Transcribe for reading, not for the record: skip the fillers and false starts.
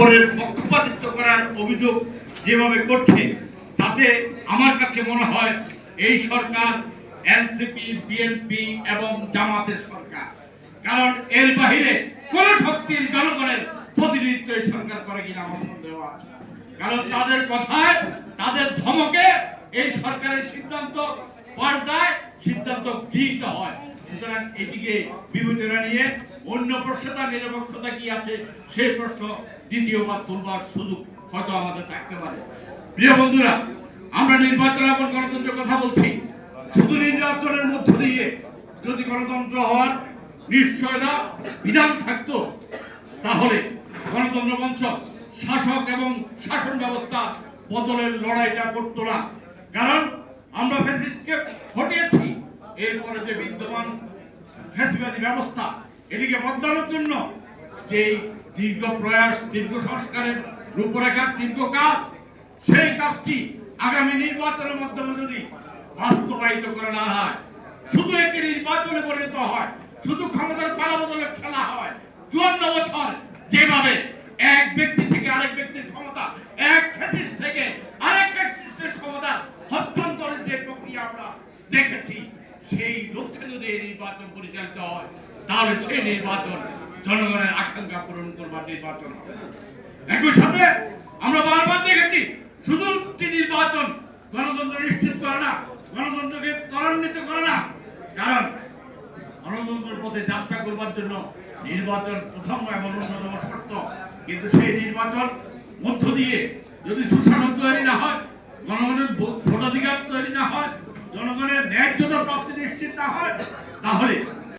অপরের পক্ষপাতিত্ব করার অভিযোগ যেভাবে করছে, তাতে আমার কাছে মনে হয় এই সরকার এনসিপি, বিএনপি এবং জামাতের সরকার। কারণ এর বাহিরে কোন শক্তির জনগণের প্রতিনিধিত্ব এই সরকার করে কিনা আমার সন্দেহ আছে। কারণ তাদের কথায়, তাদের ধমকে এই সরকারের সিদ্ধান্ত পাল্টায়, সিদ্ধান্ত গৃহীত হয়। সুতরাং এটিকে বিবেচনা নিয়ে অন্য প্রশ্নটা নিরপেক্ষতা কি আছে সেই প্রশ্ন দ্বিতীয়বার তুলবার সুযোগ হয়তো আমাদের থাকতে পারে। প্রিয় বন্ধুরা, আমরা নির্বাচনের পর গণতন্ত্রের কথা বলছি। শুধু নির্বাচনের মধ্য দিয়ে যদি গণতন্ত্র হওয়ার নিশ্চয়তা বিধান থাকতো, তাহলে গণতন্ত্র মঞ্চ শাসক এবং শাসন ব্যবস্থা বদলের লড়াইটা করতো না। কারণ আমরা ফ্যাসিস্টকে হটিয়েছি, এরপরে যে বিদ্যমান ফ্যাসিবাদী ব্যবস্থা এটিকে বদলানোর জন্য যে দীর্ঘ প্রয়াস, দীর্ঘ সংস্কারের রূপরেখা, দীর্ঘ কাজ, সেই কাজটি আগামী নির্বাচনের মাধ্যমে যদি বাস্তবায়িত করা না হয়, শুধু একটি নির্বাচনে পরিণত হয়, শুধু ক্ষমতার পালাবদলে খেলা হয়, 54 বছর যেভাবে এক ব্যক্তি থেকে আরেক ব্যক্তির ক্ষমতা, এক ফ্যাসিস্ট থেকে আরেক ফ্যাসিস্টের ক্ষমতা হস্তান্তরের যে প্রক্রিয়া আমরা দেখেছি, সেই লক্ষ্যে যদি এই নির্বাচন পরিচালিত হয়, তাহলে সেই নির্বাচন জনগণের আকাঙ্ক্ষা পূরণ করবার নির্বাচন হবে। একই সাথে আমরা বারবার দেখেছি, শুধু নির্বাচন গণতন্ত্র নিশ্চিত করে না, গণতন্ত্রকে ত্বরান্বিত করে না। কারণ গণতন্ত্রের পথে যাত্রা করবার জন্য নির্বাচন প্রথম এবং অন্যতম শর্ত। কিন্তু সেই নির্বাচন মধ্য দিয়ে যদি সুশাসন তৈরি না হয়, জনগণের ভোটাধিকার তৈরি না হয়, জনগণের ন্যায্যতা প্রাপ্তি নিশ্চিত না হয়, তাহলে